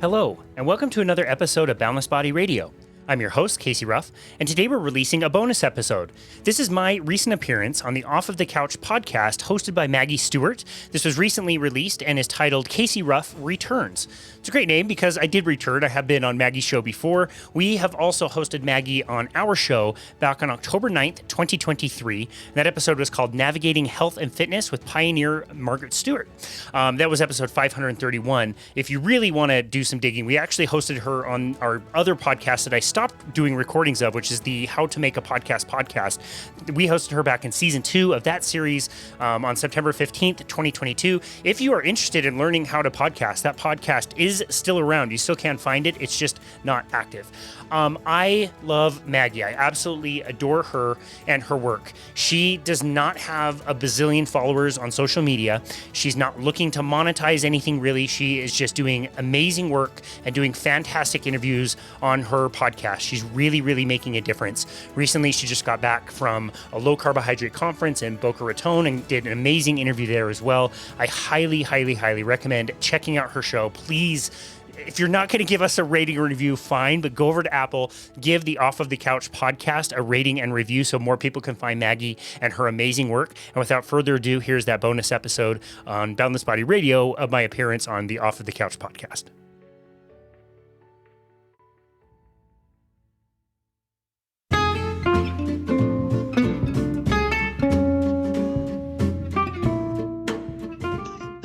Hello, and welcome to another episode of Boundless Body Radio. I'm your host, Casey Ruff, and today we're releasing a bonus episode. This is my recent appearance on the Off of the Couch podcast hosted by Maggie Stewart. This was recently released and is titled Casey Ruff Returns. It's a great name because I did return. I have been on Maggie's show before. We have also hosted Maggie on our show back on October 9th, 2023. That episode was called Navigating Health and Fitness with Pioneer Margaret Stewart. That was episode 531. If you really want to do some digging, we actually hosted her on our other podcast that I stopped doing recordings of, which is the How to Make a podcast. We hosted her back in season 2 of that series on September 15th, 2022. If you are interested in learning how to podcast, that podcast is still around. You still can find it. It's just not active. I love Maggie. I absolutely adore her and her work. She does not have a bazillion followers on social media. She's not looking to monetize anything really. She is just doing amazing work and doing fantastic interviews on her podcast. She's really, really making a difference. Recently, she just got back from a low carbohydrate conference in Boca Raton and did an amazing interview there as well. I highly, highly, highly recommend checking out her show. Please, if you're not going to give us a rating or review, fine, but go over to Apple, give the Off of the Couch podcast a rating and review so more people can find Maggie and her amazing work. And without further ado, here's that bonus episode on Boundless Body Radio of my appearance on the Off of the Couch podcast.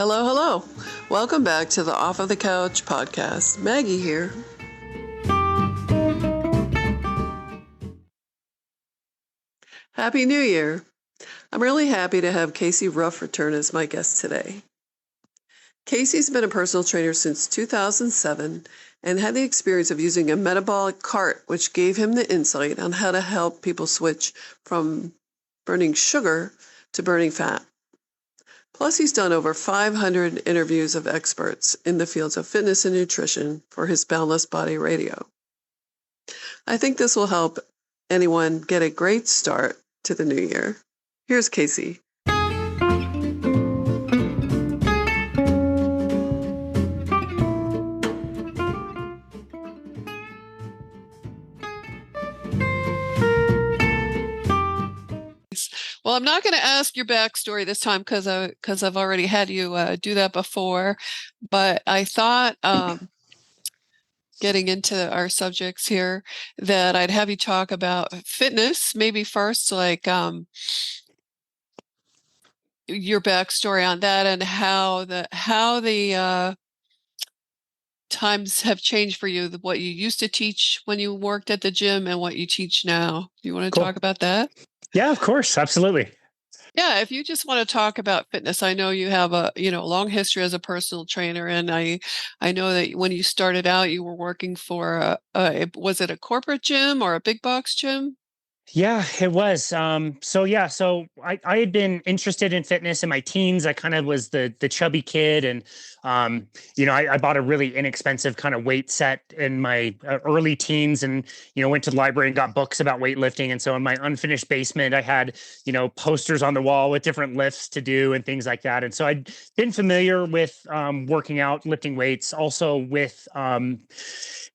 Hello. Welcome back to the Off of the Couch podcast. Maggie here. Happy New Year. I'm really happy to have Casey Ruff return as my guest today. Casey's been a personal trainer since 2007 and had the experience of using a metabolic cart, which gave him the insight on how to help people switch from burning sugar to burning fat. Plus, he's done over 500 interviews of experts in the fields of fitness and nutrition for his Boundless Body Radio. I think this will help anyone get a great start to the new year. Here's Casey. Well, I'm not going to ask your backstory this time because I've already had you do that before. But I thought, getting into our subjects here, that I'd have you talk about fitness. Maybe first, like your backstory on that and how the times have changed for you. What you used to teach when you worked at the gym and what you teach now. You want to talk about that? Yeah, of course. Absolutely. Yeah, if you just want to talk about fitness, I know you have a long history as a personal trainer, and I know that when you started out, you were working for was it a corporate gym or a big box gym? Yeah, it was. So I had been interested in fitness in my teens. I kind of was the chubby kid, and I bought a really inexpensive kind of weight set in my early teens, and went to the library and got books about weightlifting. And so in my unfinished basement, I had posters on the wall with different lifts to do and things like that. And so I'd been familiar with working out, lifting weights, also with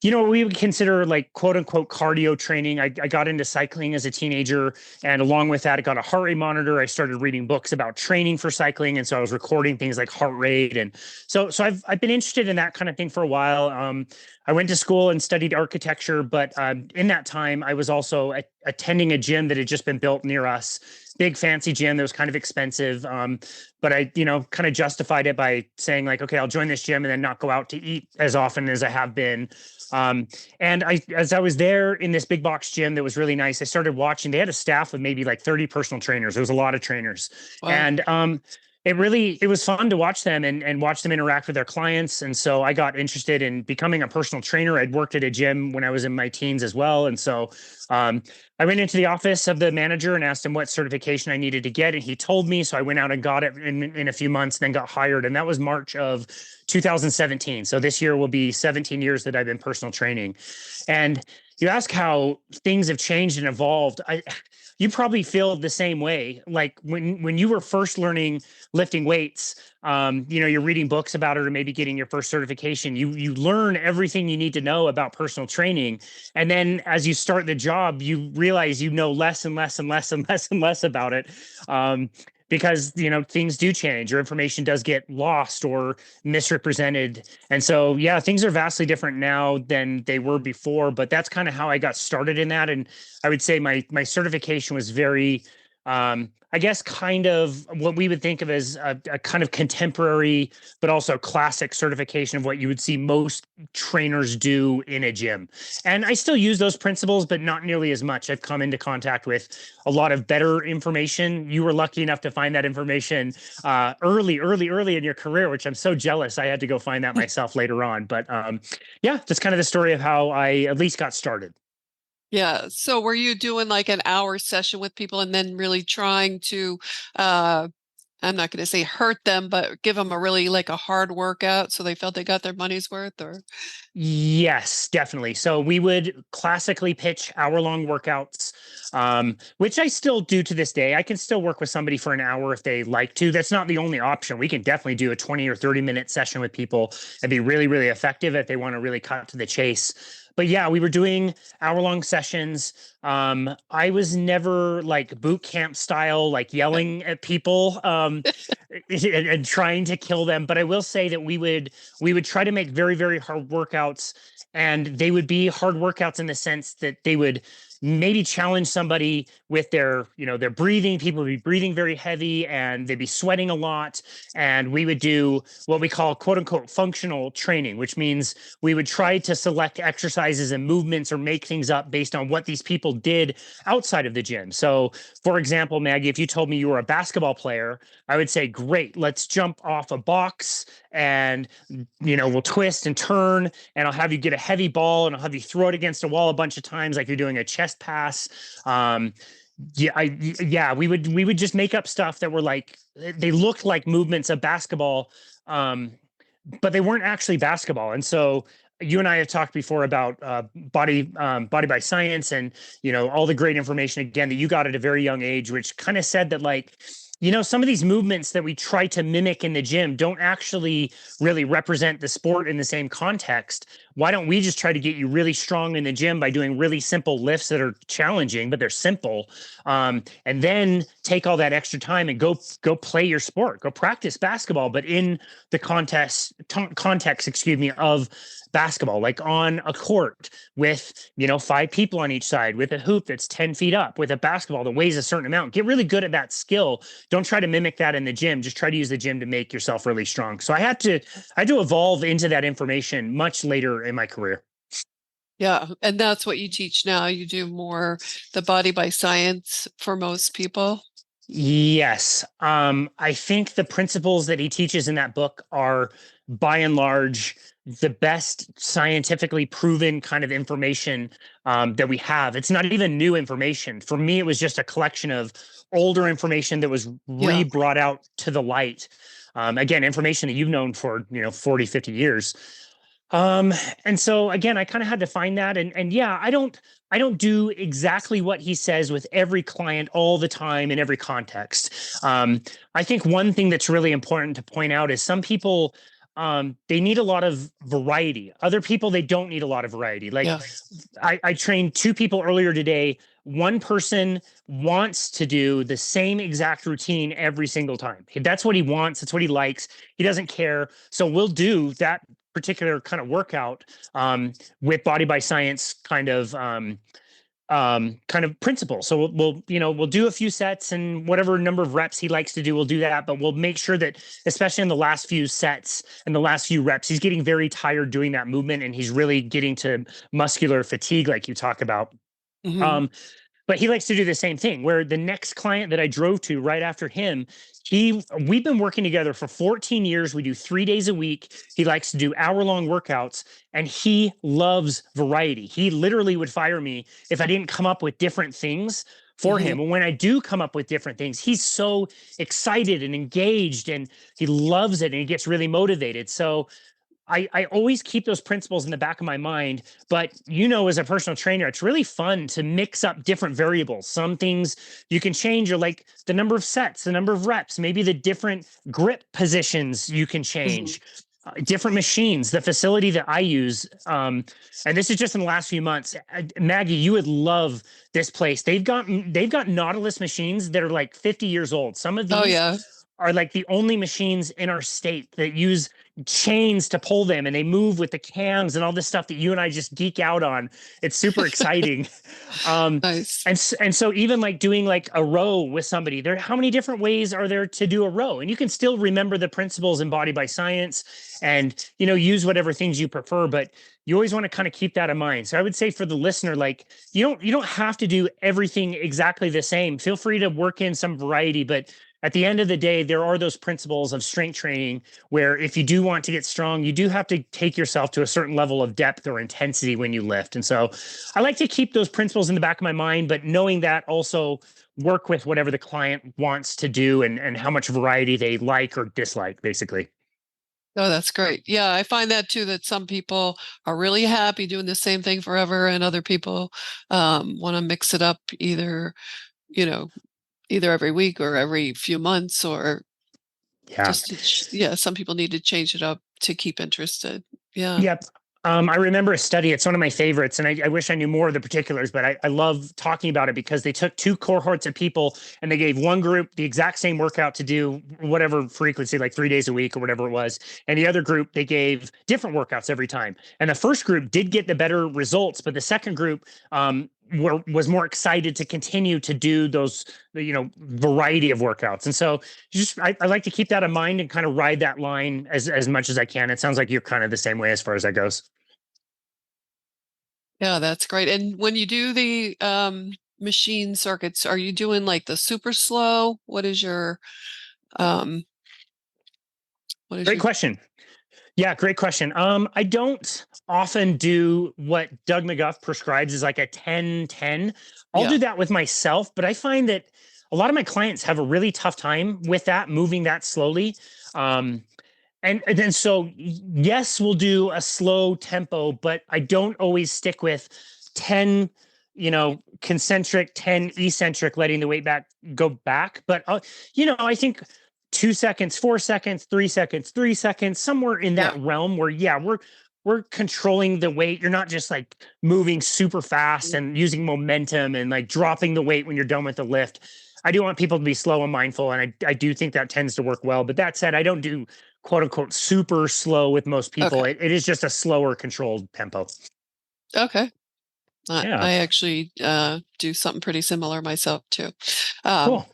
we would consider like quote unquote cardio training. I got into cycling as a teenager, and along with that, I got a heart rate monitor. I started reading books about training for cycling, and so I was recording things like heart rate, and so I've been interested in that kind of thing for a while. I went to school and studied architecture, but in that time, I was also attending a gym that had just been built near us. Big fancy gym that was kind of expensive, but I kind of justified it by saying like, okay, I'll join this gym and then not go out to eat as often as I have been. And as I was there in this big box gym that was really nice, I started watching. They had a staff of maybe like 30 personal trainers. There was a lot of trainers. Wow. And it was fun to watch them and watch them interact with their clients. And so I got interested in becoming a personal trainer. I'd worked at a gym when I was in my teens as well. And so I went into the office of the manager and asked him what certification I needed to get. And he told me, so I went out and got it in a few months, and then got hired. And that was March of 2017. So this year will be 17 years that I've been personal training. And you ask how things have changed and evolved. You probably feel the same way. Like when you were first learning lifting weights, you're reading books about it or maybe getting your first certification. You learn everything you need to know about personal training, and then as you start the job, you realize you know less and less and less and less and less about it. Because things do change, or information does get lost or misrepresented, and so yeah, things are vastly different now than they were before. But that's kind of how I got started in that, and I would say my certification was very, I guess, kind of what we would think of as a kind of contemporary, but also classic certification of what you would see most trainers do in a gym. And I still use those principles, but not nearly as much. I've come into contact with a lot of better information. You were lucky enough to find that information early in your career, which I'm so jealous. I had to go find that myself later on. But yeah, that's kind of the story of how I at least got started. Yeah. So were you doing like an hour session with people and then really trying to, I'm not going to say hurt them, but give them a really like a hard workout so they felt they got their money's worth? Or Yes, definitely. So we would classically pitch hour-long workouts, which I still do to this day. I can still work with somebody for an hour if they like to. That's not the only option. We can definitely do a 20 or 30-minute session with people and be really, really effective if they want to really cut to the chase. But yeah, we were doing hour-long sessions. I was never like boot camp style, like yelling at people and trying to kill them. But I will say that we would try to make very, very hard workouts, and they would be hard workouts in the sense that they would maybe challenge somebody with their breathing. People would be breathing very heavy and they'd be sweating a lot. And we would do what we call quote unquote functional training, which means we would try to select exercises and movements or make things up based on what these people did outside of the gym. So for example, Maggie, if you told me you were a basketball player, I would say, great, let's jump off a box and we'll twist and turn, and I'll have you get a heavy ball and I'll have you throw it against a wall a bunch of times like you're doing a chest pass. We would just make up stuff that were like, they looked like movements of basketball, but they weren't actually basketball. And so you and I have talked before about body by science, and all the great information again that you got at a very young age, which kind of said that like, some of these movements that we try to mimic in the gym don't actually really represent the sport in the same context. Why don't we just try to get you really strong in the gym by doing really simple lifts that are challenging, but they're simple, and then take all that extra time and go play your sport, go practice basketball, but in the context, of basketball, like on a court with 5 people on each side, with a hoop that's 10 feet up, with a basketball that weighs a certain amount. Get really good at that skill. Don't try to mimic that in the gym. Just try to use the gym to make yourself really strong. So I had to evolve into that information much later in my career. yeah, and that's what you teach now. You do more the body by science for most people. Yes. I think the principles that he teaches in that book are by and large the best scientifically proven kind of information that we have. It's not even new information. For me, it was just a collection of older information that was brought out to the light. Again, information that you've known for 40, 50 years. And so again, I kind of had to find that. And yeah, I don't do exactly what he says with every client all the time in every context. I think one thing that's really important to point out is some people, they need a lot of variety. Other people, they don't need a lot of variety. Like I trained 2 people earlier today. One person wants to do the same exact routine every single time. That's what he wants. That's what he likes. He doesn't care. So we'll do that particular kind of workout with body by science kind of principle. So we'll do a few sets, and whatever number of reps he likes to do, we'll do that. But we'll make sure that, especially in the last few sets and the last few reps, he's getting very tired doing that movement, and he's really getting to muscular fatigue, like you talk about. Mm-hmm. But he likes to do the same thing, where the next client that I drove to right after him, we've been working together for 14 years. We do 3 days a week. He likes to do hour-long workouts, and he loves variety. He literally would fire me if I didn't come up with different things for him. And when I do come up with different things, he's so excited and engaged, and he loves it, and he gets really motivated. So I always keep those principles in the back of my mind, but as a personal trainer, it's really fun to mix up different variables. Some things you can change are like the number of sets, the number of reps, maybe the different grip positions you can Mhm. change. Different machines, the facility that I use, and this is just in the last few months. Maggie, you would love this place. They've got Nautilus machines that are like 50 years old. Some of Oh, these yeah. are like the only machines in our state that use chains to pull them, and they move with the cams and all this stuff that you and I just geek out on. It's super exciting. um Nice. and so even like doing like a row with somebody, how many different ways are there to do a row? And you can still remember the principles embodied by science and use whatever things you prefer, but you always want to kind of keep that in mind. So I would say for the listener, like you don't have to do everything exactly the same. Feel free to work in some variety, but at the end of the day, there are those principles of strength training where if you do want to get strong, you do have to take yourself to a certain level of depth or intensity when you lift. And so I like to keep those principles in the back of my mind, but knowing that also work with whatever the client wants to do and how much variety they like or dislike, basically. Oh, that's great. Yeah, I find that too, that some people are really happy doing the same thing forever, and other people want to mix it up you know, either every week or every few months, or Yeah. just yeah, some people need to change it up to keep interested. Yeah. Yep. I remember a study. It's one of my favorites, and I wish I knew more of the particulars, but I love talking about it because they took two cohorts of people and they gave one group the exact same workout to do whatever frequency, like 3 days a week or whatever it was. And the other group, they gave different workouts every time. And the first group did get the better results, but the second group was more excited to continue to do those, variety of workouts. And so I like to keep that in mind and kind of ride that line as much as I can. It sounds like you're kind of the same way as far as that goes. Yeah, that's great. And when you do the machine circuits, are you doing like the super slow? Um what is Great your question. Yeah, great question. I don't often do what Doug McGuff prescribes as like a 10-10. I'll Yeah. do that with myself, but I find that a lot of my clients have a really tough time with that, moving that slowly. And then so yes, we'll do a slow tempo, but I don't always stick with 10, concentric, 10 eccentric, letting the weight go back. But I think 2 seconds, 4 seconds, 3 seconds, 3 seconds, somewhere in Yeah. that realm where yeah, we're controlling the weight. You're not just like moving super fast and using momentum and like dropping the weight when you're done with the lift. I do want people to be slow and mindful, and I do think that tends to work well. But that said, I don't do quote unquote super slow with most people. Okay. It is just a slower controlled tempo. Okay. Yeah, I actually do something pretty similar myself too. Um, cool.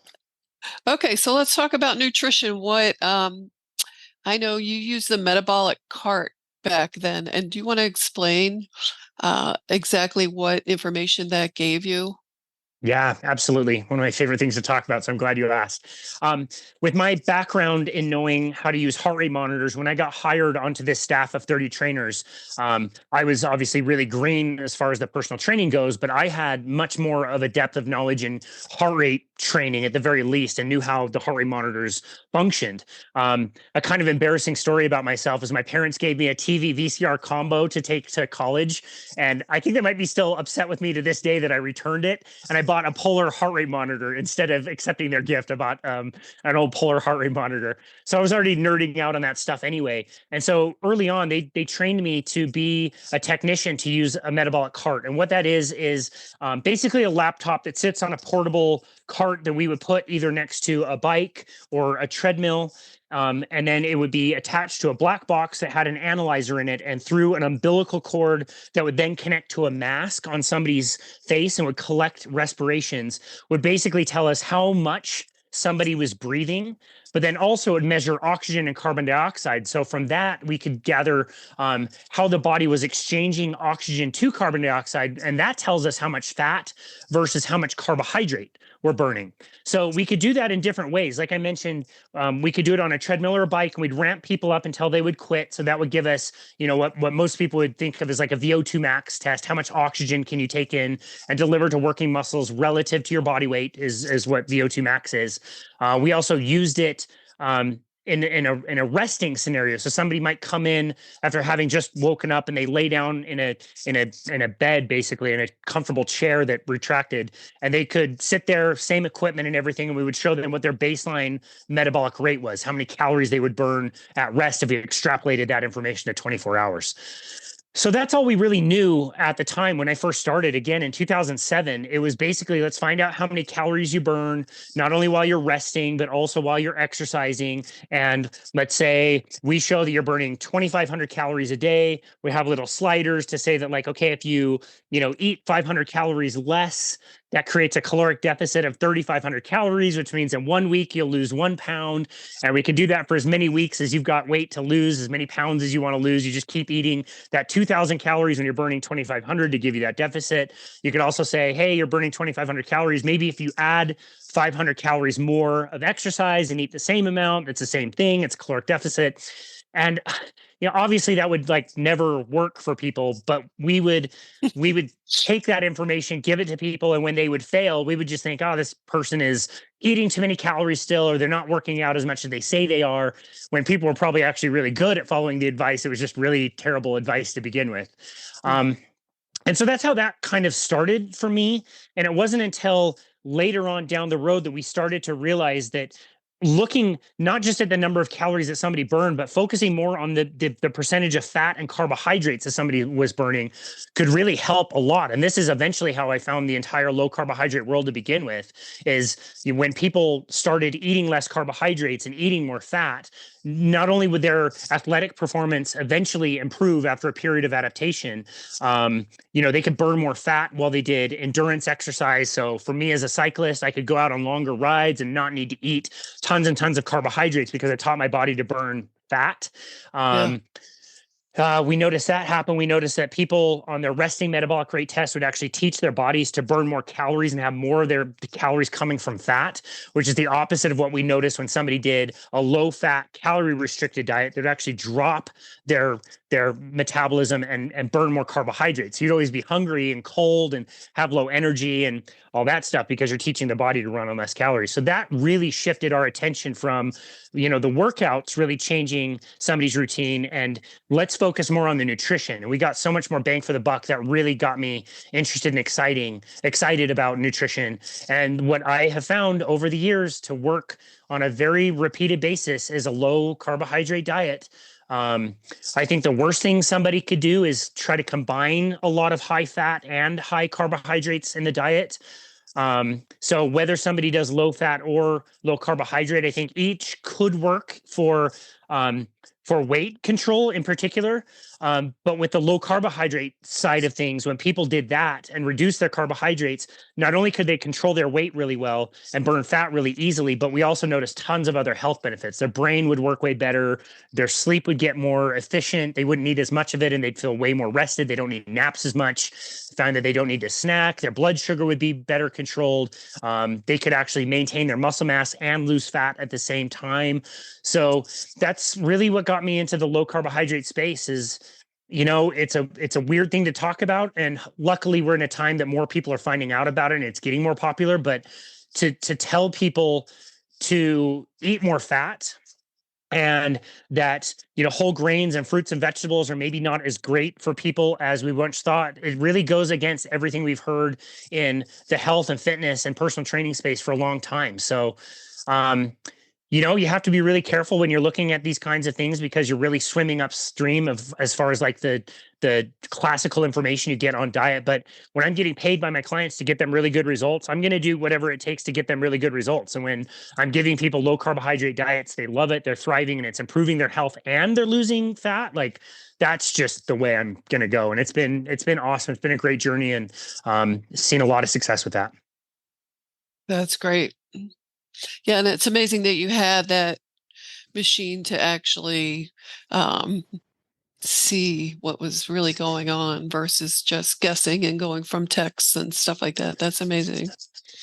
okay, so let's talk about nutrition. What I know you used the metabolic cart back then, and do you want to explain exactly what information that gave you? Yeah, absolutely. One of my favorite things to talk about. So I'm glad you asked. With my background in knowing how to use heart rate monitors, when I got hired onto this staff of 30 trainers, I was obviously really green as far as the personal training goes, but I had much more of a depth of knowledge in heart rate training at the very least and knew how the heart rate monitors functioned. A kind of embarrassing story about myself is my parents gave me a TV VCR combo to take to college. And I think they might be still upset with me to this day that I returned it. And I bought a Polar heart rate monitor instead of accepting their gift. I bought an old Polar heart rate monitor. So I was already nerding out on that stuff anyway. And so early on, they trained me to be a technician to use a metabolic cart. And what that is basically a laptop that sits on a portable cart that we would put either next to a bike or a treadmill. And then it would be attached to a black box that had an analyzer in it, and through an umbilical cord that would then connect to a mask on somebody's face and would collect respirations, would basically tell us how much somebody was breathing, but then also would measure oxygen and carbon dioxide. So from that, we could gather how the body was exchanging oxygen to carbon dioxide. And that tells us how much fat versus how much carbohydrate we're burning. So we could do that in different ways. Like I mentioned, we could do it on a treadmill or a bike, and we'd ramp people up until they would quit. So that would give us, what most people would think of as like a VO2 max test. How much oxygen can you take in and deliver to working muscles relative to your body weight is what VO2 max is. We also used it in a resting scenario. So somebody might come in after having just woken up and they lay down in a bed, basically in a comfortable chair that retracted, and they could sit there, same equipment and everything, and we would show them what their baseline metabolic rate was, how many calories they would burn at rest if we extrapolated that information to 24 hours. So that's all we really knew at the time when I first started. Again, in 2007, it was basically, let's find out how many calories you burn, not only while you're resting, but also while you're exercising. And let's say we show that you're burning 2,500 calories a day. We have little sliders to say that, like, okay, if you eat 500 calories less, that creates a caloric deficit of 3,500 calories, which means in 1 week you'll lose 1 pound. And we can do that for as many weeks as you've got weight to lose, as many pounds as you want to lose. You just keep eating that 2,000 calories when you're burning 2,500 to give you that deficit. You could also say, hey, you're burning 2,500 calories. Maybe if you add 500 calories more of exercise and eat the same amount, it's the same thing. It's a caloric deficit. And obviously that would never work for people, but we would take that information, give it to people, and when they would fail, we would just think, oh, this person is eating too many calories still, or they're not working out as much as they say they are, when people were probably actually really good at following the advice. It was just really terrible advice to begin with. And so that's how that kind of started for me. And it wasn't until later on down the road that we started to realize that looking not just at the number of calories that somebody burned, but focusing more on the percentage of fat and carbohydrates that somebody was burning could really help a lot. And this is eventually how I found the entire low carbohydrate world to begin with, is when people started eating less carbohydrates and eating more fat, not only would their athletic performance eventually improve after a period of adaptation, they could burn more fat while they did endurance exercise. So for me as a cyclist, I could go out on longer rides and not need to eat tons and tons of carbohydrates because I taught my body to burn fat. We noticed that happen. We noticed that people on their resting metabolic rate test would actually teach their bodies to burn more calories and have more of their calories coming from fat, which is the opposite of what we noticed when somebody did a low fat, calorie restricted diet. They'd actually drop their metabolism and burn more carbohydrates. You'd always be hungry and cold and have low energy and all that stuff because you're teaching the body to run on less calories. So that really shifted our attention from, the workouts really changing somebody's routine, and let's focus more on the nutrition. And we got so much more bang for the buck that really got me interested and excited about nutrition. And what I have found over the years to work on a very repeated basis is a low carbohydrate diet. I think the worst thing somebody could do is try to combine a lot of high fat and high carbohydrates in the diet. So whether somebody does low fat or low carbohydrate, I think each could work for weight control in particular. But with the low carbohydrate side of things, when people did that and reduced their carbohydrates, not only could they control their weight really well and burn fat really easily, but we also noticed tons of other health benefits. Their brain would work way better. Their sleep would get more efficient. They wouldn't need as much of it, and they'd feel way more rested. They don't need naps as much. Found that they don't need to snack. Their blood sugar would be better controlled. They could actually maintain their muscle mass and lose fat at the same time. So that's really what got me into the low carbohydrate space. Is it's a weird thing to talk about, and luckily we're in a time that more people are finding out about it and it's getting more popular. But to tell people to eat more fat, and that whole grains and fruits and vegetables are maybe not as great for people as we once thought, it really goes against everything we've heard in the health and fitness and personal training space for a long time. So you have to be really careful when you're looking at these kinds of things, because you're really swimming upstream of as far as the classical information you get on diet. But when I'm getting paid by my clients to get them really good results, I'm going to do whatever it takes to get them really good results. And when I'm giving people low carbohydrate diets, they love it, they're thriving, and it's improving their health and they're losing fat. That's just the way I'm going to go. And it's been awesome. It's been a great journey, and seen a lot of success with that. That's great. Yeah, and it's amazing that you had that machine to actually see what was really going on versus just guessing and going from texts and stuff like that. That's amazing.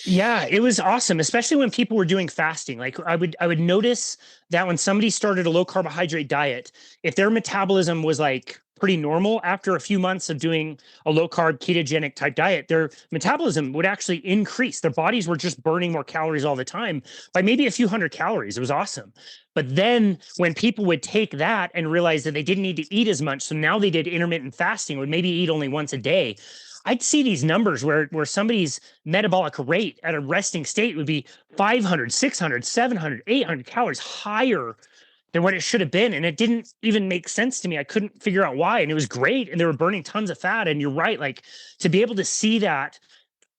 Yeah, it was awesome, especially when people were doing fasting. I would notice that when somebody started a low carbohydrate diet, if their metabolism was pretty normal, after a few months of doing a low carb ketogenic type diet, their metabolism would actually increase. Their bodies were just burning more calories all the time by maybe a few hundred calories. It was awesome. But then when people would take that and realize that they didn't need to eat as much, so now they did intermittent fasting, would maybe eat only once a day, I'd see these numbers where somebody's metabolic rate at a resting state would be 500, 600, 700, 800 calories higher than what it should have been. And it didn't even make sense to me. I couldn't figure out why. And it was great. And they were burning tons of fat. And you're right, like, to be able to see that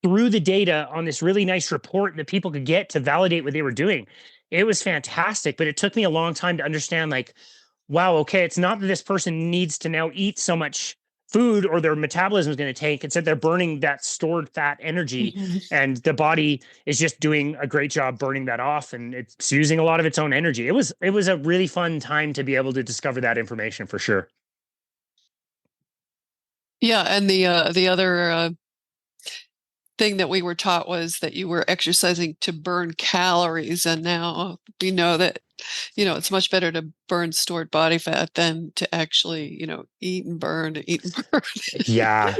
through the data on this really nice report that people could get to validate what they were doing, it was fantastic. But it took me a long time to understand, like, wow, okay, it's not that this person needs to now eat so much food or their metabolism is going to tank. It's that they're burning that stored fat energy, and the body is just doing a great job burning that off, and it's using a lot of its own energy. It was a really fun time to be able to discover that information, for sure. Yeah, and the other thing that we were taught was that you were exercising to burn calories, and now we know that, it's much better to burn stored body fat than to actually, eat and burn. Yeah,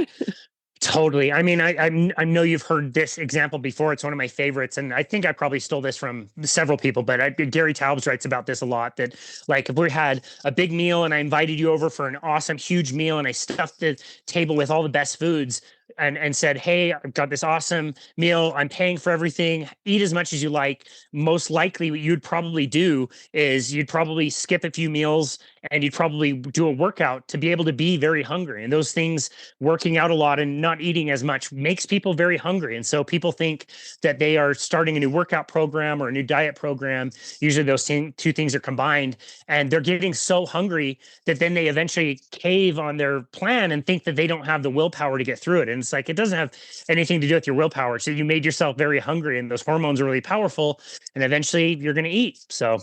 totally. I mean, I know you've heard this example before. It's one of my favorites, and I think I probably stole this from several people, but Gary Taubes writes about this a lot, that, like, if we had a big meal and I invited you over for an awesome, huge meal, and I stuffed the table with all the best foods, and said, hey, I've got this awesome meal, I'm paying for everything, eat as much as you like, most likely what you'd probably do is you'd probably skip a few meals and you'd probably do a workout to be able to be very hungry. And those things, working out a lot and not eating as much, makes people very hungry. And so people think that they are starting a new workout program or a new diet program. Usually those two things are combined, and they're getting so hungry that then they eventually cave on their plan and think that they don't have the willpower to get through it. And it's like, it doesn't have anything to do with your willpower. So you made yourself very hungry, and those hormones are really powerful, and eventually you're going to eat. So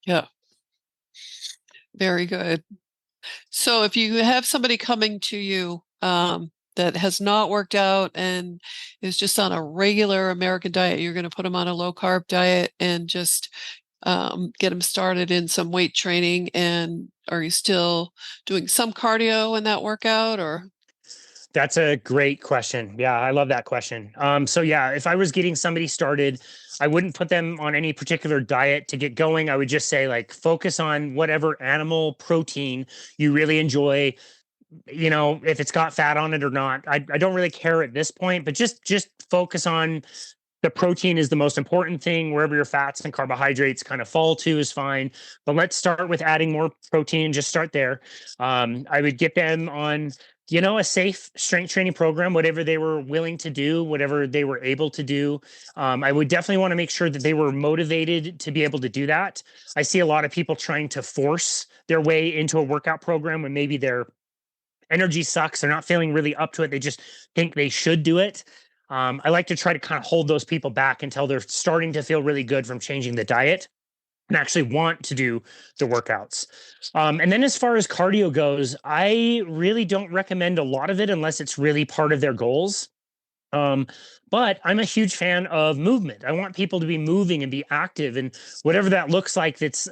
Yeah. Very good. So if you have somebody coming to you that has not worked out and is just on a regular American diet, you're going to put them on a low carb diet and just get them started in some weight training. And are you still doing some cardio in that workout, or? that's a great question. Yeah, I love that question. So yeah, if I was getting somebody started, I wouldn't put them on any particular diet to get going. I would just say, like, focus on whatever animal protein you really enjoy. If it's got fat on it or not, I don't really care at this point, but just focus on the protein is the most important thing. Wherever your fats and carbohydrates kind of fall to is fine. But let's start with adding more protein. Just start there. I would get them on, a safe strength training program, whatever they were willing to do, whatever they were able to do. I would definitely want to make sure that they were motivated to be able to do that. I see a lot of people trying to force their way into a workout program when maybe their energy sucks. They're not feeling really up to it. They just think they should do it. I like to try to kind of hold those people back until they're starting to feel really good from changing the diet and actually want to do the workouts. And then as far as cardio goes, I really don't recommend a lot of it unless it's really part of their goals. But I'm a huge fan of movement. I want people to be moving and be active, and whatever that looks like, that's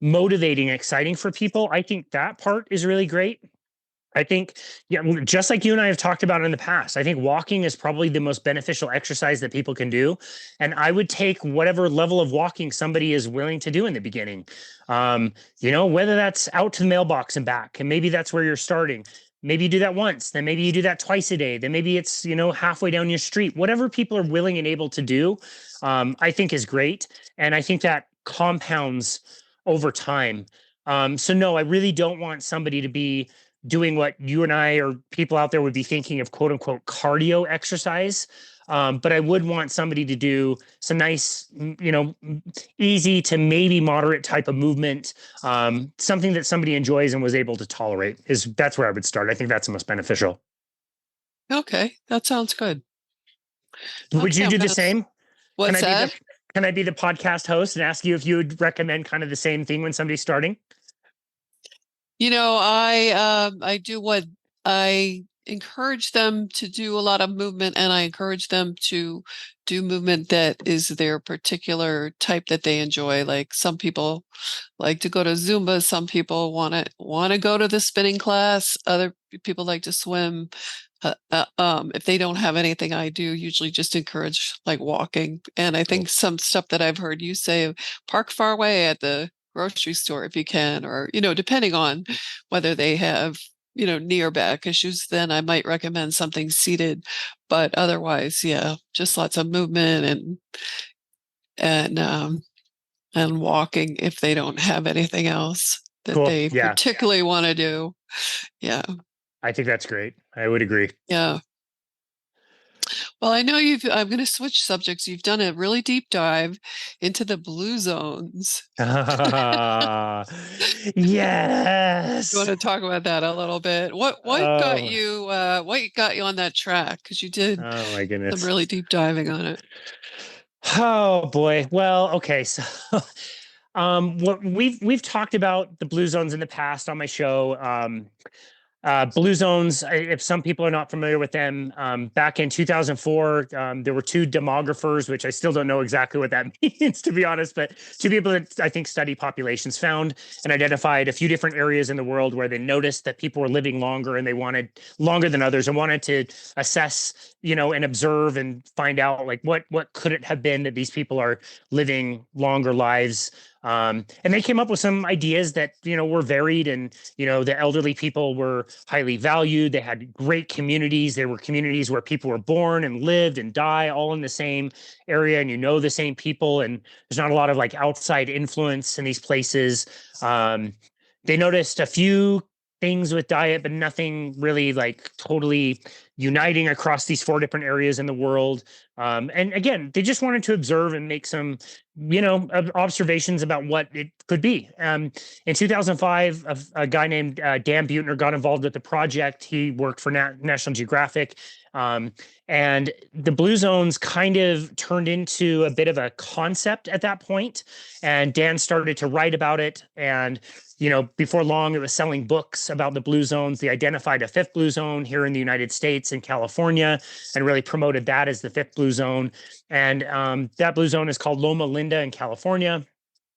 motivating and exciting for people. I think that part is really great. I think, yeah, just like you and I have talked about in the past, I think walking is probably the most beneficial exercise that people can do. And I would take whatever level of walking somebody is willing to do in the beginning. Whether that's out to the mailbox and back, and maybe that's where you're starting. Maybe you do that once, then maybe you do that twice a day, then maybe it's, halfway down your street. Whatever people are willing and able to do, I think is great. And I think that compounds over time. So no, I really don't want somebody to be doing what you and I or people out there would be thinking of, quote unquote, cardio exercise. But I would want somebody to do some nice, easy to maybe moderate type of movement, something that somebody enjoys and was able to tolerate. That's where I would start. I think that's the most beneficial. Okay, that sounds good. Would you do the same? What's that? Can I be the podcast host and ask you if you would recommend kind of the same thing when somebody's starting? I do what I encourage them to do a lot of movement, and I encourage them to do movement that is their particular type that they enjoy. Like some people like to go to Zumba, some people want to go to the spinning class, other people like to swim. If they don't have anything, I do usually just encourage like walking. And I think some stuff that I've heard you say, park far away at the grocery store if you can, or, depending on whether they have, knee or back issues, then I might recommend something seated. But otherwise, yeah, just lots of movement and walking if they don't have anything else that Cool. they Yeah. particularly want to do. Yeah. I think that's great. I would agree. Yeah. Well, I know I'm going to switch subjects. You've done a really deep dive into the blue zones. Yes. You want to talk about that a little bit? What got you on that track? Because you did Oh my goodness. some really deep diving on it. Oh boy. Well, okay. So what we've talked about the blue zones in the past on my show. Blue zones, if some people are not familiar with them, back in 2004, there were two demographers, which I still don't know exactly what that means, to be honest, but two people that I think study populations found and identified a few different areas in the world where they noticed that people were living longer and they wanted longer than others and wanted to assess, and observe and find out like what could it have been that these people are living longer lives. And they came up with some ideas that, were varied, and, the elderly people were highly valued. They had great communities. There were communities where people were born and lived and die all in the same area, and the same people, and there's not a lot of like outside influence in these places. They noticed a few things with diet, but nothing really like totally uniting across these four different areas in the world. And again, they just wanted to observe and make some, observations about what it could be. In 2005, a guy named Dan Buettner got involved with the project. He worked for National Geographic. And the blue zones kind of turned into a bit of a concept at that point. And Dan started to write about it. And before long, it was selling books about the blue zones. They identified a fifth blue zone here in the United States in California and really promoted that as the fifth blue zone. And that blue zone is called Loma Linda in California,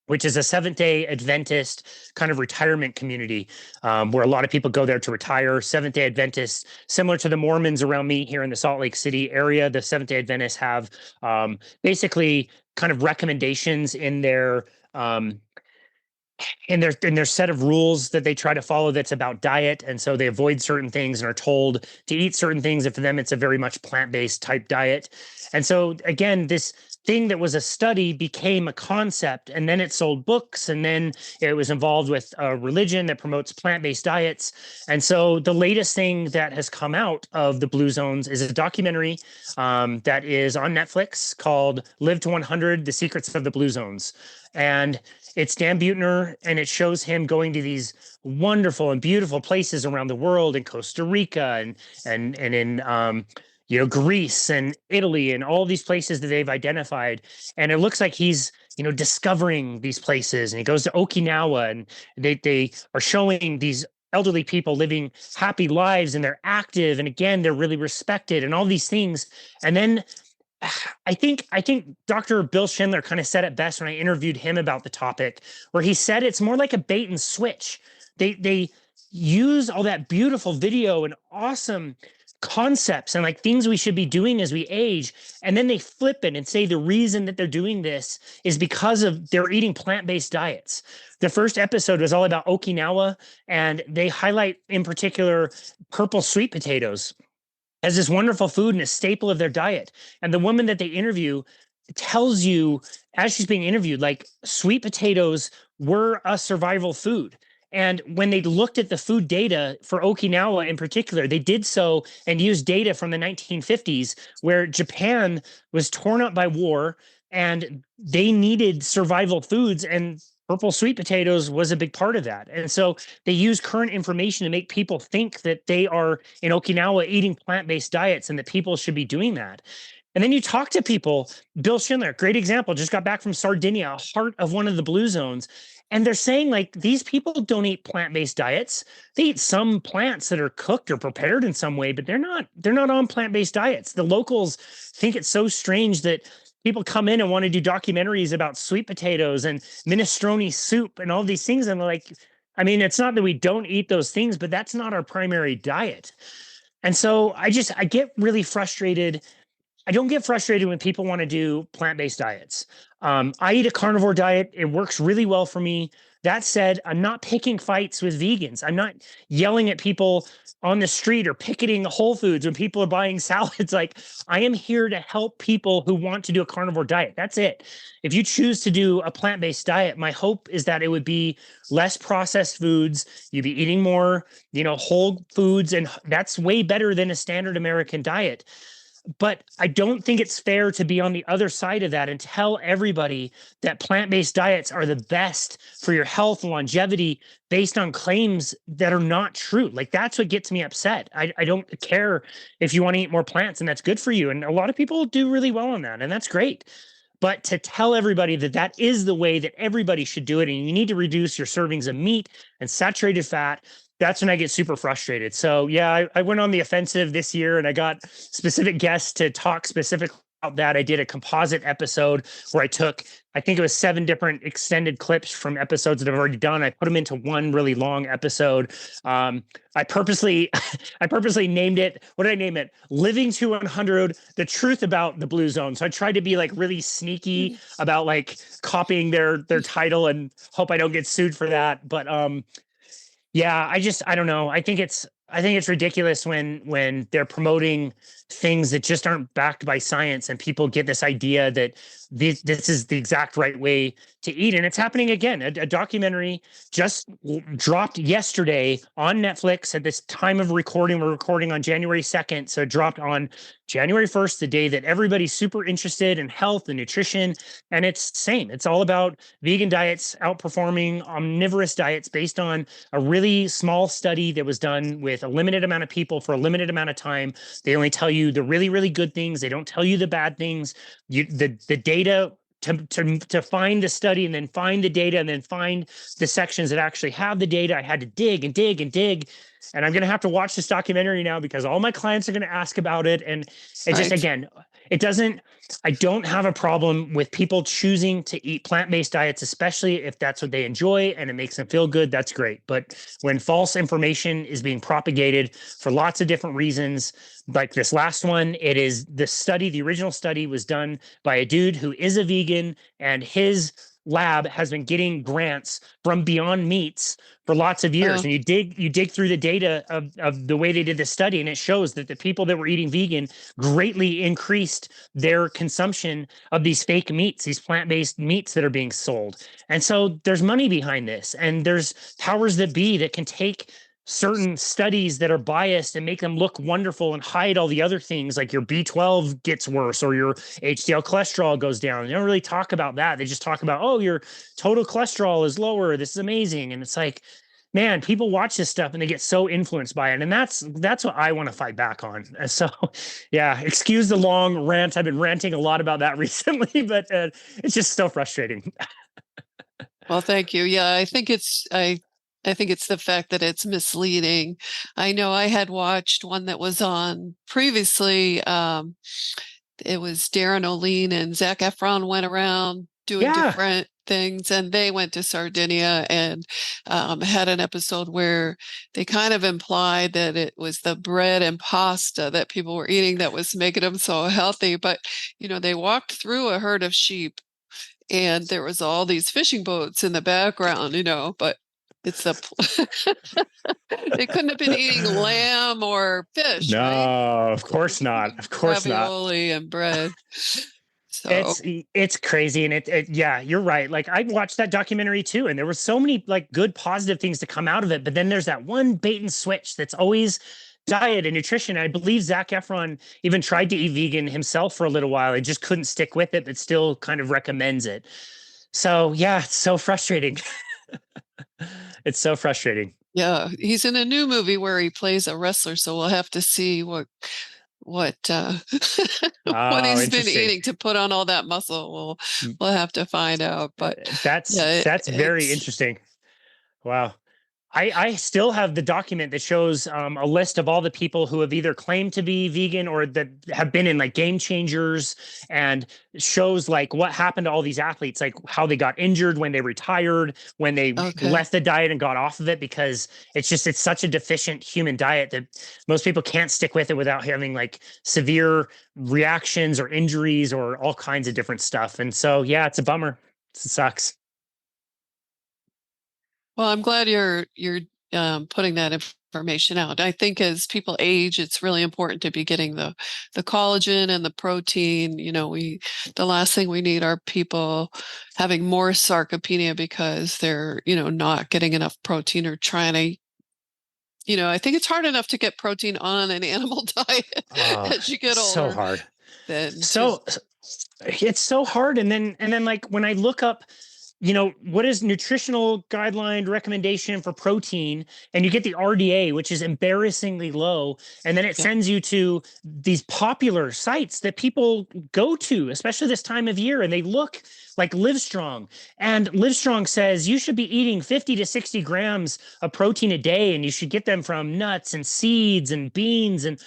which is a Seventh-day Adventist kind of retirement community where a lot of people go there to retire. Seventh-day Adventists, similar to the Mormons around me here in the Salt Lake City area, the Seventh-day Adventists have basically kind of recommendations in their in their set of rules that they try to follow that's about diet. And so they avoid certain things and are told to eat certain things. And for them, it's a very much plant-based type diet. And so again, this thing that was a study became a concept, and then it sold books, and then it was involved with a religion that promotes plant-based diets. And so the latest thing that has come out of the blue zones is a documentary that is on Netflix called Live to 100: The Secrets of the Blue Zones. And it's Dan Buettner, and it shows him going to these wonderful and beautiful places around the world, in Costa Rica and in Greece and Italy and all these places that they've identified. And it looks like he's discovering these places. And he goes to Okinawa, and they are showing these elderly people living happy lives, and they're active, and again they're really respected, and all these things. And then I think Dr. Bill Schindler kind of said it best when I interviewed him about the topic, where he said it's more like a bait and switch. They use all that beautiful video and awesome concepts and like things we should be doing as we age, and then they flip it and say the reason that they're doing this is because of they're eating plant-based diets. The first episode was all about Okinawa, and they highlight in particular purple sweet potatoes as this wonderful food and a staple of their diet. And the woman that they interview tells you, as she's being interviewed, like sweet potatoes were a survival food. And when they looked at the food data for Okinawa in particular, they did so and used data from the 1950s, where Japan was torn up by war and they needed survival foods, and purple sweet potatoes was a big part of that. And so they use current information to make people think that they are in Okinawa eating plant-based diets and that people should be doing that. And then you talk to people. Bill Schindler, great example, just got back from Sardinia, heart of one of the blue zones. And they're saying like these people don't eat plant-based diets. They eat some plants that are cooked or prepared in some way, but they're not on plant-based diets. The locals think it's so strange that people come in and want to do documentaries about sweet potatoes and minestrone soup and all these things. And they're like, I mean, it's not that we don't eat those things, but that's not our primary diet. And so I get really frustrated. I don't get frustrated when people want to do plant-based diets. I eat a carnivore diet. It works really well for me. That said, I'm not picking fights with vegans. I'm not yelling at people on the street or picketing Whole Foods when people are buying salads. Like, I am here to help people who want to do a carnivore diet. That's it. If you choose to do a plant-based diet, my hope is that it would be less processed foods. You'd be eating more, whole foods, and that's way better than a standard American diet. But I don't think it's fair to be on the other side of that and tell everybody that plant-based diets are the best for your health and longevity based on claims that are not true. Like, that's what gets me upset. I don't care if you want to eat more plants, and that's good for you. And a lot of people do really well on that, and that's great. But to tell everybody that that is the way that everybody should do it, and you need to reduce your servings of meat and saturated fat, that's when I get super frustrated. So yeah, I went on the offensive this year, and I got specific guests to talk specifically about that. I did a composite episode where I think it was 7 different extended clips from episodes that I've already done. I put them into one really long episode. I purposely named it. What did I name it? Living to 100, the truth about the blue zone. So I tried to be like really sneaky about like copying their title, and hope I don't get sued for that. But yeah, I don't know. I think it's ridiculous when they're promoting things that just aren't backed by science, and people get this idea that this is the exact right way to eat. And it's happening again. A documentary just dropped yesterday on Netflix at this time of recording. We're recording on January 2nd. So it dropped on January 1st, the day that everybody's super interested in health and nutrition. And it's same. It's all about vegan diets outperforming omnivorous diets based on a really small study that was done with a limited amount of people for a limited amount of time. They only tell you the really, really good things. They don't tell you the bad things. The data to find the study, and then find the data, and then find the sections that actually have the data. I had to dig and dig and dig. And I'm going to have to watch this documentary now because all my clients are going to ask about it. And it just, again, I don't have a problem with people choosing to eat plant-based diets, especially if that's what they enjoy and it makes them feel good. That's great. But when false information is being propagated for lots of different reasons, like this last one, it is the original study was done by a dude who is a vegan, and his lab has been getting grants from Beyond Meats for lots of years. And you dig through the data of the way they did the study, and it shows that the people that were eating vegan greatly increased their consumption of these fake meats, these plant-based meats that are being sold. And so there's money behind this, and there's powers that be that can take certain studies that are biased and make them look wonderful and hide all the other things, like your B12 gets worse or your HDL cholesterol goes down. They don't really talk about that. They just talk about, oh, your total cholesterol is lower. This is amazing. And it's like, man, people watch this stuff and they get so influenced by it. And that's what I want to fight back on. And so, yeah, excuse the long rant. I've been ranting a lot about that recently, but it's just so frustrating. Well, thank you. Yeah, I think it's the fact that it's misleading. I know I had watched one that was on previously. It was Darren O'Lean and Zac Efron went around doing different things, and they went to Sardinia and had an episode where they kind of implied that it was the bread and pasta that people were eating that was making them so healthy. But, they walked through a herd of sheep, and there was all these fishing boats in the background, but it's they couldn't have been eating lamb or fish. No, right? Of course not. Of course not. Ravioli and bread. So it's crazy. And yeah, you're right. Like, I watched that documentary too, and there were so many like good, positive things to come out of it. But then there's that one bait and switch that's always diet and nutrition. I believe Zac Efron even tried to eat vegan himself for a little while. He just couldn't stick with it, but still kind of recommends it. So yeah, it's so frustrating. It's so frustrating. Yeah, he's in a new movie where he plays a wrestler, so we'll have to see what what what Oh, he's been interesting. eating to put on all that muscle. We'll Mm, we'll have to find out. But yeah, That's very it's interesting. Wow. I still have the document that shows a list of all the people who have either claimed to be vegan or that have been in like Game Changers, and shows like what happened to all these athletes, like how they got injured when they retired, when they okay. left the diet and got off of it, because it's such a deficient human diet that most people can't stick with it without having like severe reactions or injuries or all kinds of different stuff. And so, yeah, it's a bummer. It sucks. Well, I'm glad you're putting that information out. I think as people age, it's really important to be getting the collagen and the protein. The last thing we need are people having more sarcopenia because they're not getting enough protein or trying to. I think it's hard enough to get protein on an animal diet Oh, as you get so older hard. than to. So it's so hard. And then like when I look up, what is nutritional guideline recommendation for protein, and you get the RDA, which is embarrassingly low, and then it Yeah. sends you to these popular sites that people go to, especially this time of year, and they look like Livestrong. And Livestrong says you should be eating 50 to 60 grams of protein a day, and you should get them from nuts and seeds and beans. And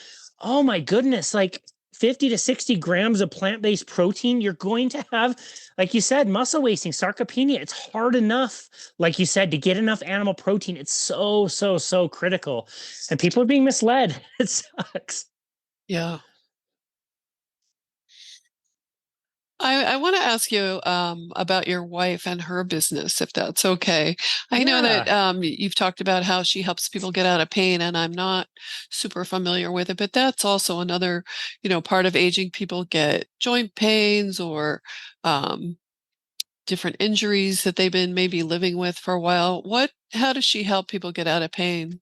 oh my goodness, like 50 to 60 grams of plant-based protein, you're going to have, like you said, muscle wasting, sarcopenia. It's hard enough, like you said, to get enough animal protein. It's so, so, so critical. And people are being misled. It sucks. Yeah. I want to ask you about your wife and her business, if that's okay. I know that Yeah. you've talked about how she helps people get out of pain, and I'm not super familiar with it, but that's also another, part of aging. People get joint pains or um, different injuries that they've been maybe living with for a while. How does she help people get out of pain?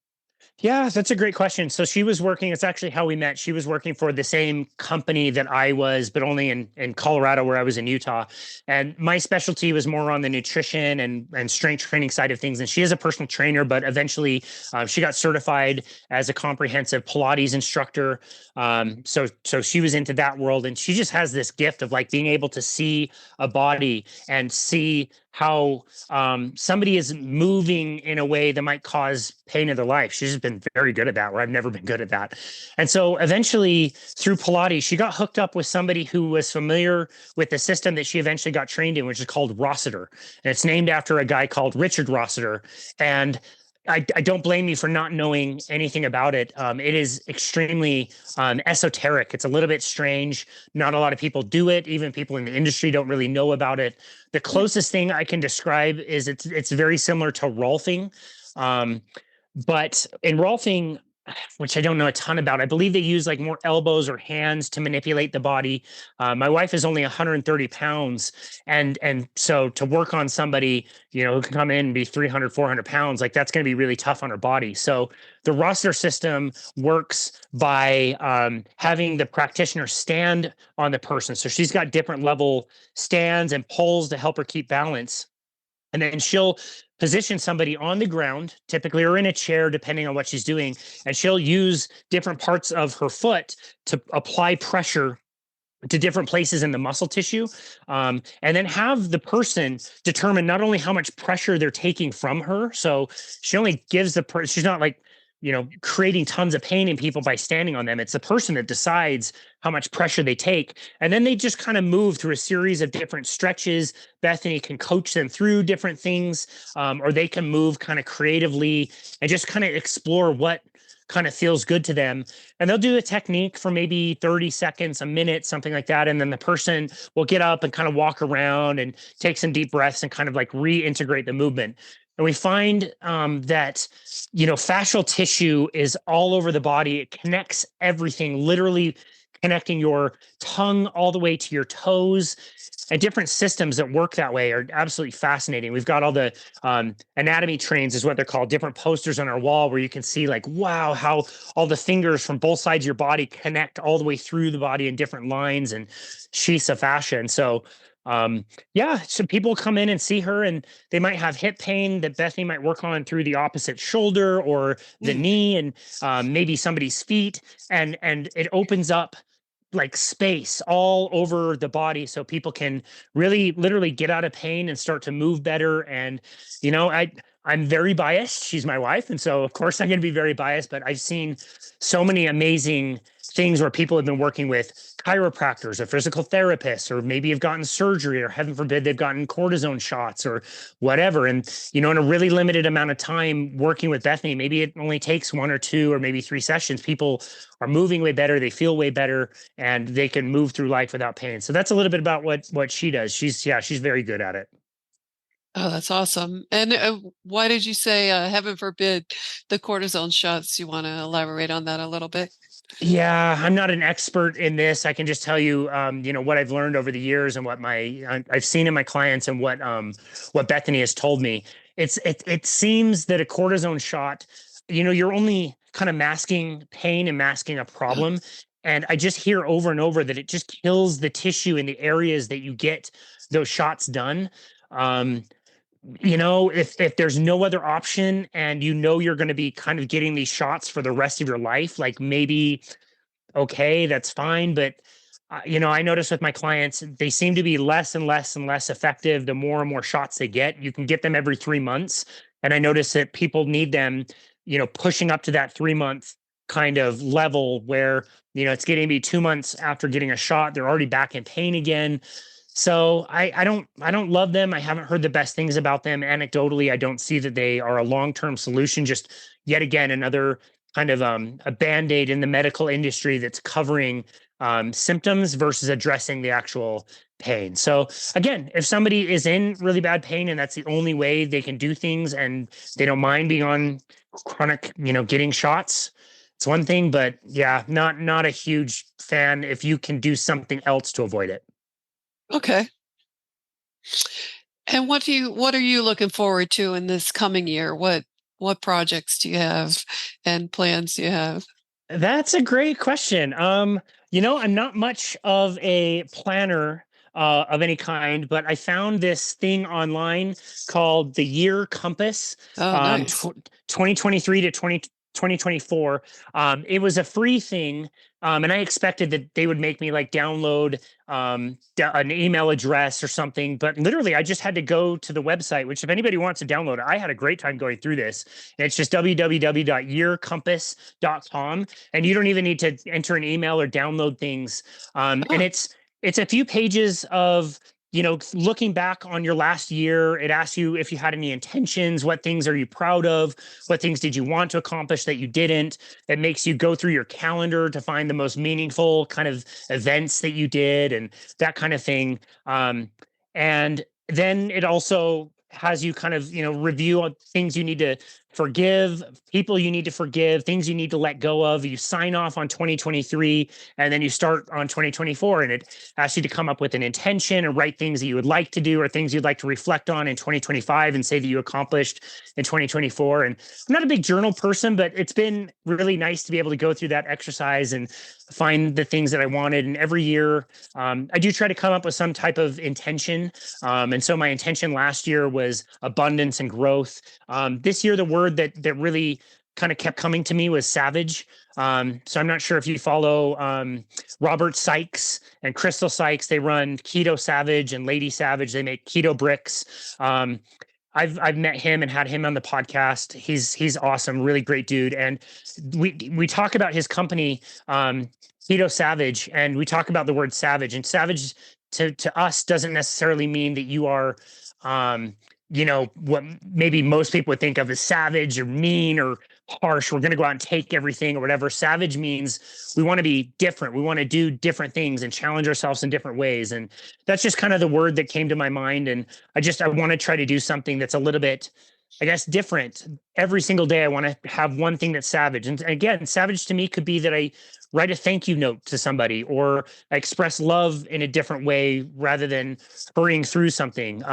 Yeah, that's a great question. So she was working, it's actually how we met. She was working for the same company that I was, but only in Colorado, where I was in Utah. And my specialty was more on the nutrition and strength training side of things. And she is a personal trainer, but eventually she got certified as a comprehensive Pilates instructor. So she was into that world, and she just has this gift of like being able to see a body and see how somebody is moving in a way that might cause pain in their life. She's just been very good at that, where I've never been good at that. And so eventually through Pilates, she got hooked up with somebody who was familiar with the system that she eventually got trained in, which is called Rossiter. And it's named after a guy called Richard Rossiter. And I don't blame you for not knowing anything about it. It is extremely esoteric. It's a little bit strange. Not a lot of people do it. Even people in the industry don't really know about it. The closest thing I can describe is it's very similar to Rolfing. Um, but in Rolfing, which I don't know a ton about, I believe they use like more elbows or hands to manipulate the body. My wife is only 130 pounds. And so to work on somebody, who can come in and be 300, 400 pounds, like that's going to be really tough on her body. So the roster system works by having the practitioner stand on the person. So she's got different level stands and poles to help her keep balance. And then she'll position somebody on the ground, typically, or in a chair, depending on what she's doing. And she'll use different parts of her foot to apply pressure to different places in the muscle tissue. And then have the person determine not only how much pressure they're taking from her. So she only gives the person, she's not like, creating tons of pain in people by standing on them. It's the person that decides how much pressure they take. And then they just kind of move through a series of different stretches. Bethany can coach them through different things, or they can move kind of creatively and just kind of explore what kind of feels good to them. And they'll do a technique for maybe 30 seconds, a minute, something like that. And then the person will get up and kind of walk around and take some deep breaths and kind of like reintegrate the movement. And we find that, fascial tissue is all over the body. It connects everything, literally connecting your tongue all the way to your toes. And different systems that work that way are absolutely fascinating. We've got all the anatomy trains, is what they're called, different posters on our wall where you can see like, wow, how all the fingers from both sides of your body connect all the way through the body in different lines and sheaths of fascia. And so Yeah, so people come in and see her, and they might have hip pain that Bethany might work on through the opposite shoulder or the Mm. knee, and maybe somebody's feet, and it opens up like space all over the body so people can really literally get out of pain and start to move better. And I'm very biased. She's my wife, and so of course I'm going to be very biased, but I've seen so many amazing things where people have been working with chiropractors or physical therapists, or maybe have gotten surgery, or heaven forbid they've gotten cortisone shots or whatever. And in a really limited amount of time working with Bethany, maybe it only takes 1 or 2 or maybe 3 sessions, people are moving way better, they feel way better, and they can move through life without pain. So that's a little bit about what she does. She's very good at it. Oh, that's awesome. And why did you say, heaven forbid, the cortisone shots? You want to elaborate on that a little bit? Yeah, I'm not an expert in this. I can just tell you, what I've learned over the years and what I've seen in my clients, and what Bethany has told me. It seems that a cortisone shot, you're only kind of masking pain and masking a Yeah. problem. And I just hear over and over that it just kills the tissue in the areas that you get those shots done. Um, if there's no other option, and you're going to be kind of getting these shots for the rest of your life, like maybe, okay, that's fine. But I notice with my clients, they seem to be less and less and less effective the more and more shots they get. You can get them every 3 months, and I notice that people need them, pushing up to that 3 month kind of level where it's getting to be 2 months after getting a shot, they're already back in pain again. So I don't love them. I haven't heard the best things about them. Anecdotally, I don't see that they are a long-term solution. Just yet again another kind of a band-aid in the medical industry that's covering symptoms versus addressing the actual pain. So again, if somebody is in really bad pain and that's the only way they can do things, and they don't mind being on chronic, getting shots, it's one thing. But yeah, not a huge fan if you can do something else to avoid it. Okay. And what are you looking forward to in this coming year? What projects do you have and plans do you have? That's a great question. I'm not much of a planner of any kind, but I found this thing online called the Year Compass, Oh, nice. 2023 to 2024. It was a free thing. And I expected that they would make me like download an email address or something. But literally, I just had to go to the website, which if anybody wants to download it, I had a great time going through this. And it's just www.yearcompass.com. And you don't even need to enter an email or download things. And Oh, it's a few pages of looking back on your last year. It asks you if you had any intentions, what things are you proud of, what things did you want to accomplish that you didn't. It makes you go through your calendar to find the most meaningful kind of events that you did and that kind of thing. And then it also has you kind of review on things you need to forgive, people you need to forgive, things you need to let go of. You sign off on 2023, and then you start on 2024, and it asks you to come up with an intention and write things that you would like to do or things you'd like to reflect on in 2025 and say that you accomplished in 2024. And I'm not a big journal person, but it's been really nice to be able to go through that exercise and find the things that I wanted. And every year, I do try to come up with some type of intention. And so my intention last year was abundance and growth. This year, the word that really kind of kept coming to me was savage. So I'm not sure if you follow Robert Sykes and Crystal Sykes. They run Keto Savage and Lady Savage. They make keto bricks. I've met him and had him on the podcast. He's awesome, really great dude. And we talk about his company, Keto Savage, and we talk about the word savage. And savage to us doesn't necessarily mean that you are what maybe most people would think of as savage or mean or harsh. We're going to go out and take everything or whatever. Savage means we want to be different. We want to do different things and challenge ourselves in different ways. And that's just kind of the word that came to my mind. And I want to try to do something that's a little bit, I guess, different. Every single day, I want to have one thing that's savage. And again, savage to me could be that I write a thank you note to somebody, or I express love in a different way rather than hurrying through something.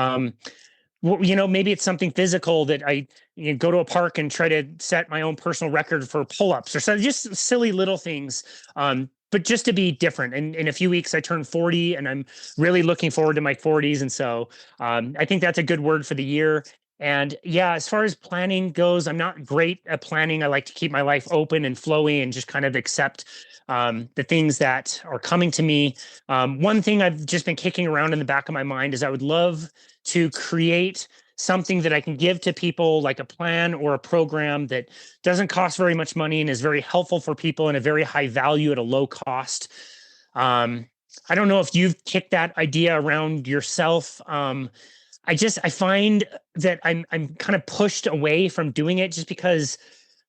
Maybe it's something physical that I go to a park and try to set my own personal record for pull-ups or something, just silly little things but just to be different. And in a few weeks, I turn 40 and I'm really looking forward to my 40s. And so I think that's a good word for the year. And yeah, as far as planning goes, I'm not great at planning. I like to keep my life open and flowy and just kind of accept the things that are coming to me. One thing I've just been kicking around in the back of my mind is I would love to create something that I can give to people, like a plan or a program that doesn't cost very much money and is very helpful for people and a very high value at a low cost. I don't know if you've kicked that idea around yourself. I find that I'm kind of pushed away from doing it just because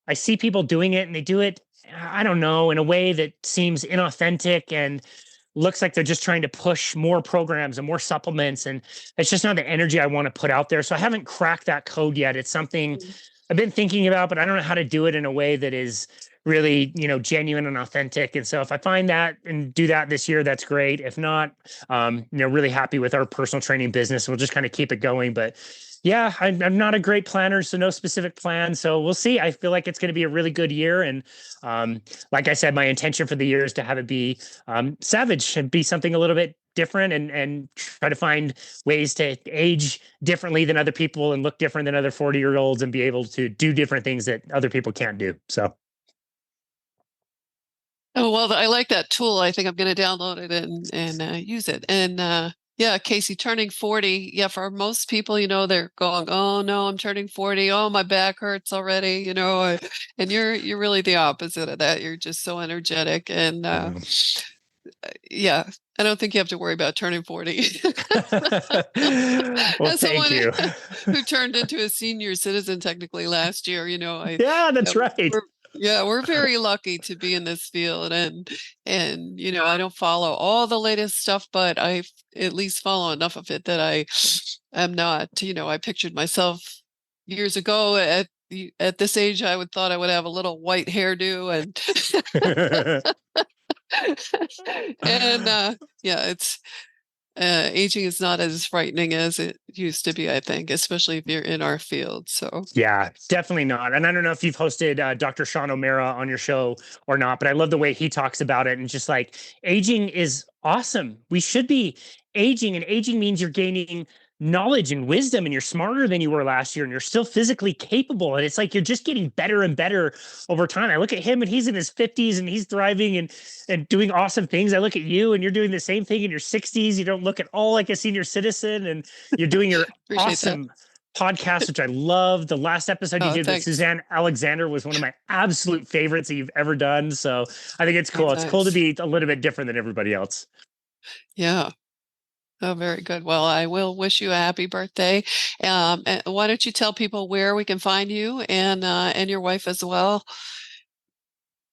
I see people doing it and they do it, I don't know, in a way that seems inauthentic and looks like they're just trying to push more programs and more supplements. And it's just not the energy I want to put out there. So I haven't cracked that code yet. It's something I've been thinking about, but I don't know how to do it in a way that is really, genuine and authentic. And so if I find that and do that this year, that's great. If not, really happy with our personal training business. We'll just kind of keep it going. But yeah, I'm not a great planner, so no specific plan. So we'll see. I feel like it's going to be a really good year. And like I said, my intention for the year is to have it be savage and be something a little bit different and try to find ways to age differently than other people and look different than other 40-year-olds and be able to do different things that other people can't do. So. Oh, well, I like that tool. I think I'm going to download it and use it. And yeah, Casey, turning 40. Yeah, for most people, they're going, "Oh no, I'm turning 40. Oh, my back hurts already." And you're really the opposite of that. You're just so energetic, and yeah, I don't think you have to worry about turning 40. Well, As thank someone you. who turned into a senior citizen technically last year, Yeah, that's right. we're very lucky to be in this field, and I don't follow all the latest stuff, but I at least follow enough of it that I am not, I pictured myself years ago at this age. I would thought I would have a little white hairdo and yeah, it's aging is not as frightening as it used to be, I think, especially if you're in our field. So Yeah, definitely not. And I don't know if you've hosted Dr. Sean O'Mara on your show or not, but I love the way he talks about it. And just like aging is awesome. We should be aging, and aging means you're gaining knowledge and wisdom and you're smarter than you were last year and you're still physically capable. And it's like you're just getting better and better over time. I look at him and he's in his 50s and he's thriving and doing awesome things. I look at you and you're doing the same thing in your 60s. You don't look at all like a senior citizen and you're doing your awesome podcast, which I love. The last episode you did with Suzanne Alexander was one of my absolute favorites that you've ever done. So I think it's cool. It's cool to be a little bit different than everybody else. Yeah. Oh, very good. Well, I will wish you a happy birthday. And why don't you tell people where we can find you and your wife as well?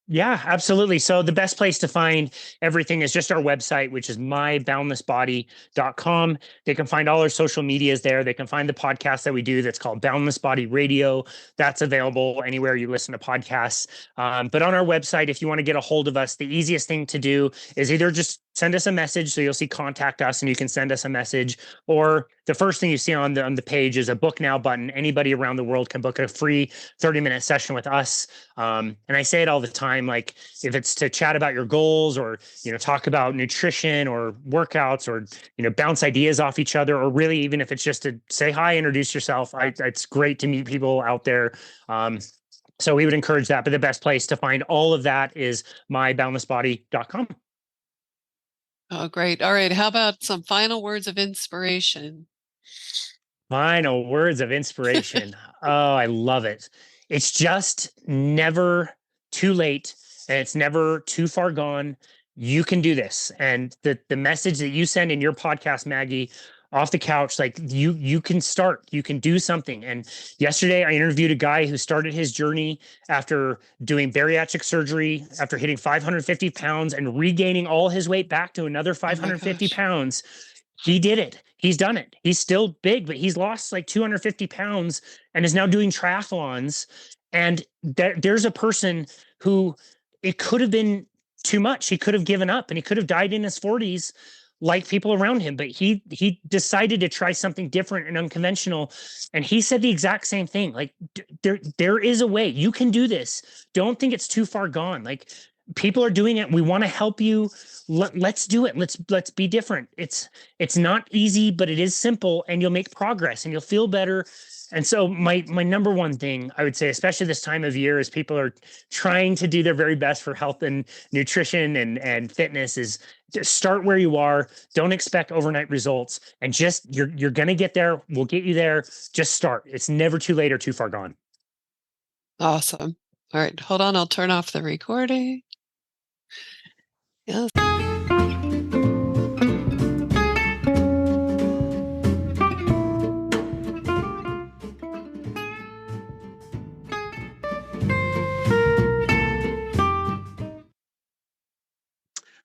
Yeah, absolutely. So the best place to find everything is just our website, which is myboundlessbody.com. They can find all our social medias there. They can find the podcast that we do that's called Boundless Body Radio. That's available anywhere you listen to podcasts. But on our website, if you want to get a hold of us, the easiest thing to do is either just send us a message. So you'll see contact us and you can send us a message, or the first thing you see on the page is a book now button. Anybody around the world can book a free 30-minute session with us. And I say it all the time, like if it's to chat about your goals or, talk about nutrition or workouts or, bounce ideas off each other, or really, even if it's just to say hi, introduce yourself, it's great to meet people out there. So we would encourage that, but the best place to find all of that is myboundlessbody.com. Oh, great. All right. How about some final words of inspiration? Final words of inspiration. Oh, I love it. It's just never too late and it's never too far gone. You can do this. And the message that you send in your podcast, Maggie, off the couch, like you can start, you can do something. And yesterday I interviewed a guy who started his journey after doing bariatric surgery, after hitting 550 pounds and regaining all his weight back to another 550 pounds. He did it. He's done it. He's still big, but he's lost like 250 pounds and is now doing triathlons. And there's a person who it could have been too much. He could have given up and he could have died in his 40s like people around him, but he decided to try something different and unconventional. And he said the exact same thing. Like there is a way you can do this. Don't think it's too far gone. Like people are doing it. We want to help you. Let's do it. Let's be different. It's not easy, but it is simple, and you'll make progress and you'll feel better. And so my number one thing I would say, especially this time of year, as people are trying to do their very best for health and nutrition and fitness, is just start where you are. Don't expect overnight results, and just you're gonna get there. We'll get you there. Just start. It's never too late or too far gone. Awesome. All right, hold on. I'll turn off the recording. Yes.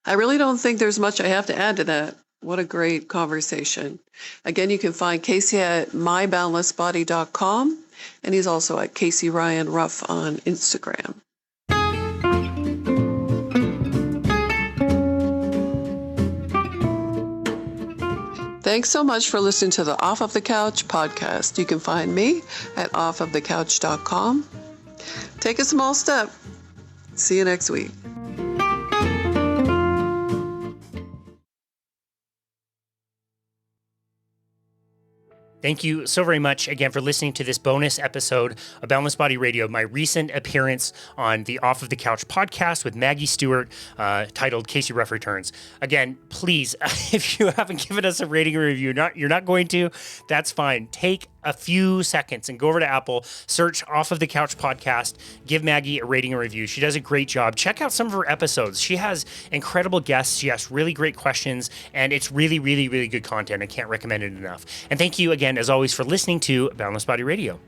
I really don't think there's much I have to add to that. What a great conversation. Again, you can find Casey at myboundlessbody.com, and he's also at Casey Ryan Ruff on Instagram. Thanks so much for listening to the Off of the Couch podcast. You can find me at offofthecouch.com. Take a small step. See you next week. Thank you so very much again for listening to this bonus episode of Boundless Body Radio, my recent appearance on the Off of the Couch podcast with Maggie Stewart, titled Casey Ruff Returns. Again, please, if you haven't given us a rating or review, you're not going to, that's fine. Take a few seconds and go over to Apple, search Off of the Couch podcast, give Maggie a rating or review. She does a great job. Check out some of her episodes. She has incredible guests. She asks really great questions, and it's really, really, really good content. I can't recommend it enough. And thank you again, as always, for listening to Boundless Body Radio.